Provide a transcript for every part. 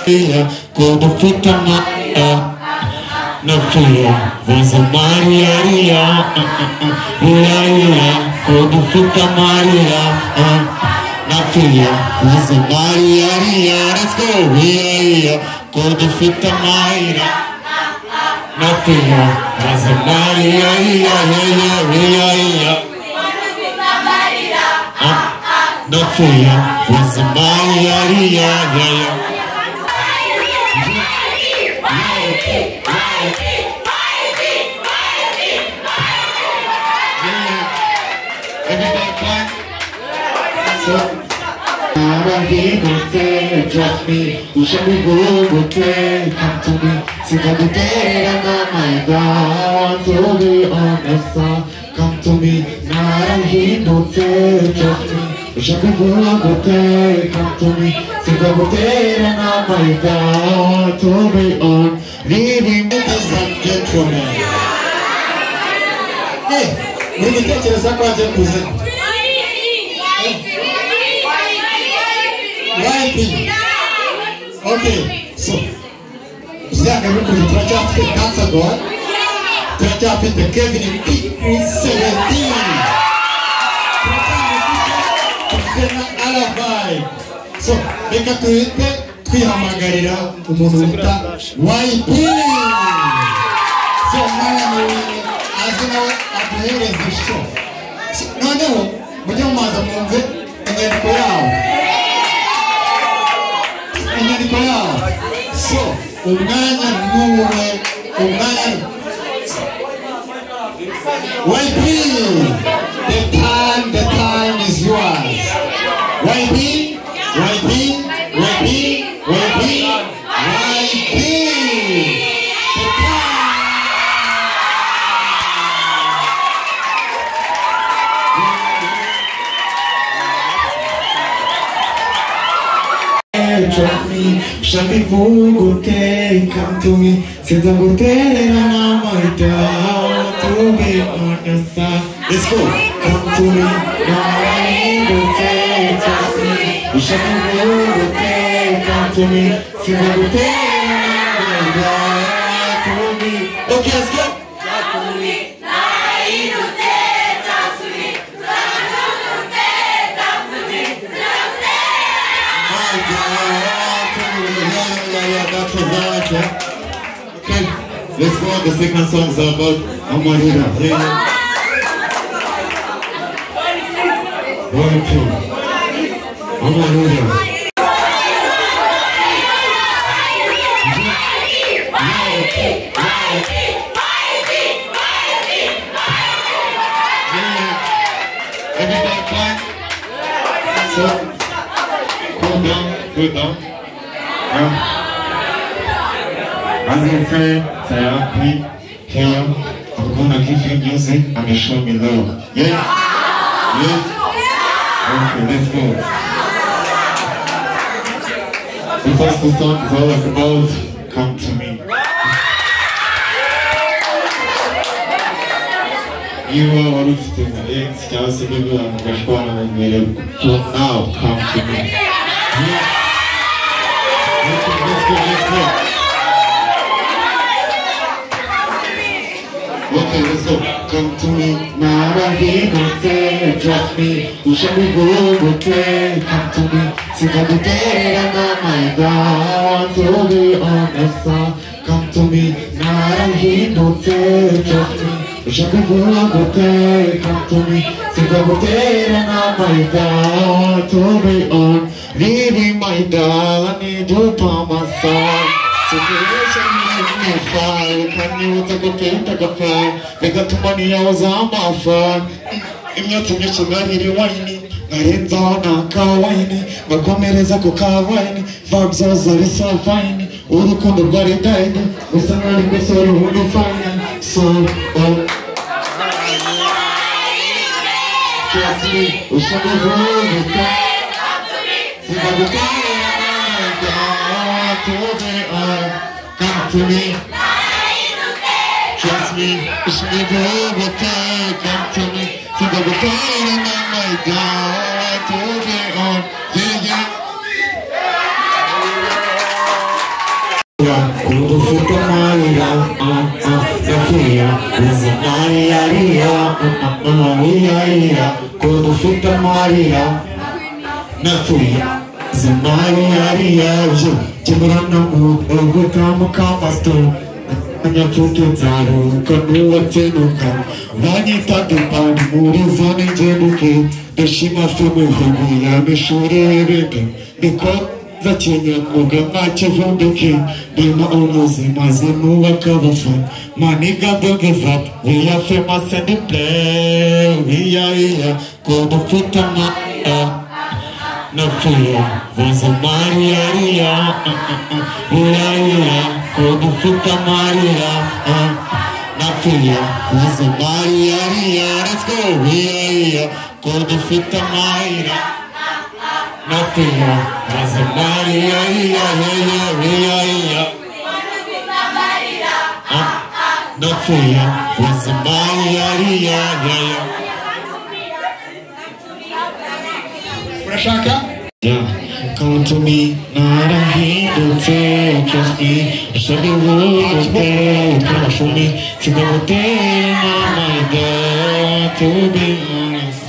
Kudufita Maria, no fear, was a Maria, Kudufita Maria, no fear, was a Maria, let's go, Kudufita Maria, no fear, was a Maria, no fear, was a Maria, Trust me, you should be good with me. Come to me, see how the day and oh my God, to be honest, come to me. Now he don't say, trust me, you should be good with me. Come to me, see how the day and oh my God, to be honest. Ladies and gentlemen, hey, we need to take this up. Okay, so Zach, I'm going to try to fit cancer God. Try to fit the Kevin in P17. So, make a tweet, Piamagarira, Umuta, YP. So, as you know, at the end of the show. No, but your mother moves it and then go out. So, umwanya nuwe, umwanya YP, the time is yours. YP. Trust me, Shabby Fugote, come to me. Since I'm going to my down to be on your side. Let's go, come to me. Now I will say, trust me. Shabby Fugote, come to me. Since I'm going to my down to be. Okay, let's go. Come to me. Okay, let's go on. The second song is about Amarira. Amarira. Everybody clap. So, cool down. As I said, Sayaki, Kenya, I'm gonna give you music and you show me love. Yes? Okay, let's go. The first song is all about Come to Me. You are one of the things that I was able to now come to me. Yeah. Let's go. Okay, let's go. Come to me. Now I hear you say, trust me. You should be good with me. Come to me. See how the day and oh my God, to be honest, come to me. Now I hear you say, trust me. You should be good with me. Come to me. See how the day and oh my God, to be honest. Leaving my dad, I need you by my side. Situation make me fall. Can you take a pain, take a fly? They got 20 hours on my phone. I'm not too much about it, whiny. Narenza wana kawaini. Makomereza kukawaini. Vibes are so fine. Urukundo bari died. Usanali kusori hulu fine. So, trust me, ushabu hulu fine. See how the day come to me. Trust me, it's me, come to me. See how the day oh my God, to be on. Yeah. Quando fica Maria, na filha, usa Maria, quando fica Maria, na filha, usa Maria, Jimrana, eu vou trabalhar Anya puto taru, kanu atenuka, vani tadupad, murizani jenuki, deshima fumu hugu ya mishuri ereke, biko zachenya muga mache vunduki, bima onozi mazimu wakavafa, maniga don't give up, we are famous and the play, we are here, kodo fita Maria, na fear, was a Maria, we are here. Quando fica Maria, na filha, usa Maria, let's go, quando fica Maria, na filha, usa Maria, na filha, usa Maria, Frashaka? Yeah. Come to me, not a Hindu fail, trust me. Show me what fail, promise me. To go there, my God, to be honest.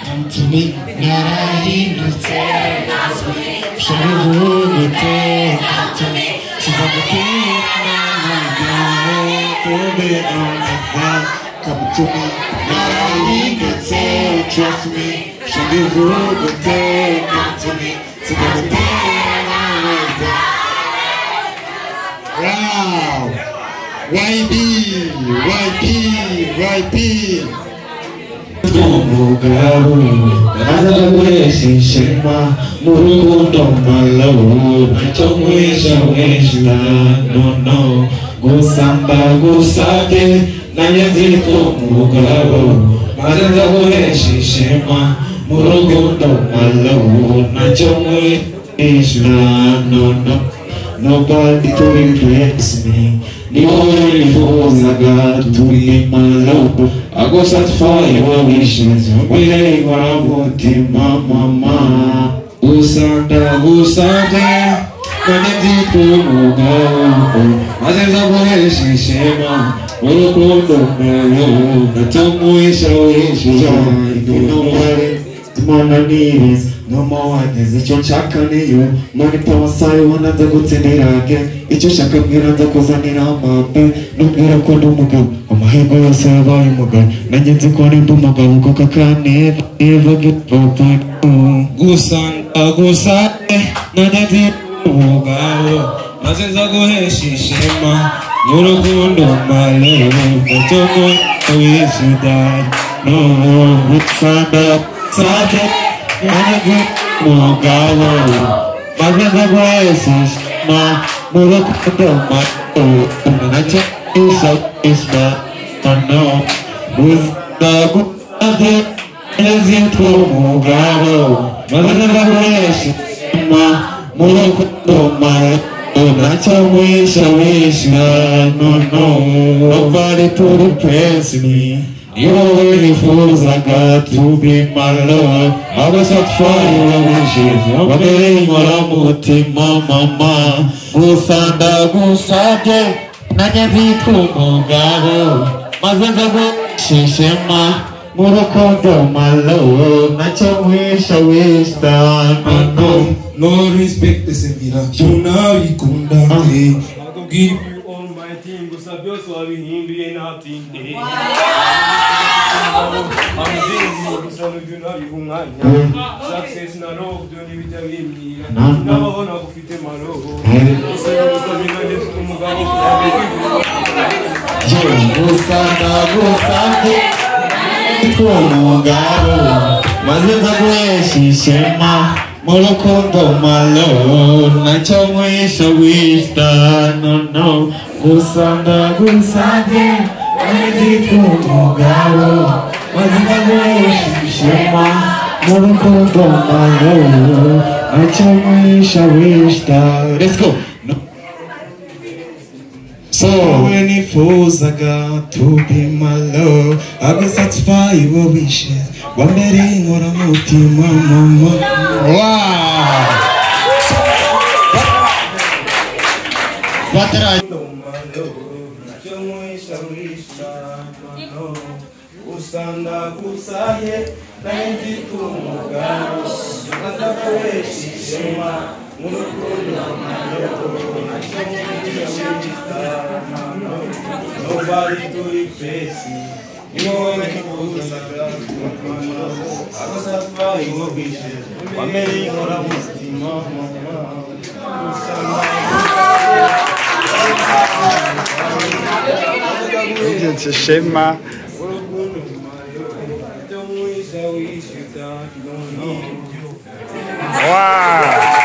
Come to me, not a Hindu fail, trust me. Show me what fail, come to me. To go there, my God, to be honest. Come to me, not a Hindu fail, trust me. Show me what fail, come to me. Wow! YB! Umugabo naza kweshishema mu rukundo malawo icyo mwisha weshita no gusamba gusate nanjye nziko umugabo naza kweshishema mu rukundo malawo icyo mwisha no nobody to replace me. The only force I got to be my love. I go satisfy your wishes. We ain't gonna want it, mama. Usanda, Kaneti Kumuga. Mazes of Weshi Shema. Urukundo Melo. Natomu Isha Wishi. Nobody. Tomorrow needs no more ideas. It's your chakaniyo. Money power side, one of the goods in it again. It's your shakamira, the Kozanina, my pen. No better called Umugo. On my head, go survive Mugan. Nanjans according to Mugan, Coca never get open. Gusande, Nanati Muga. Mazes of Weshi Shema. Murukundo Malo. The Toko is die. No, Sade, Managi, Mugawa, Magna Voices, Murukundo, Nacha is not unknown. With the good Ezito Mugawa, Magna Voices, Murukundo, Nacha wish, no, nobody to replace me. The only fools I got to be my love. I was not fire wishes. But they ain't what I'm with mama. Gusade, Nanyaviku Mugabo. Mazaza Shishema, Murukondo, my love. Nacha wish, no respect the Sevilla. Junari Kunda. I'll give you all my thing. Gusabio Swabi Hindi and nothing. Success na roho doni vitamini na wana kufite maroho Gusande Kumugabo Mazenza Shishema Murukundo malo Nacho mwisho wista no Gusande Kumugabo Mazenza Shishema Murukundo malo Nacho mwisho wista. Let's go. So many fools I got to be my love. I will satisfy your wishes. One day, what I'm with you, mama. Wow. bataraye usanda kusaye naenzi kumugano azakoresha ishema murukundo nobody to replace me you know when you abasafa ingobishe wameri nkora mutima Widzicie Shema. Wow!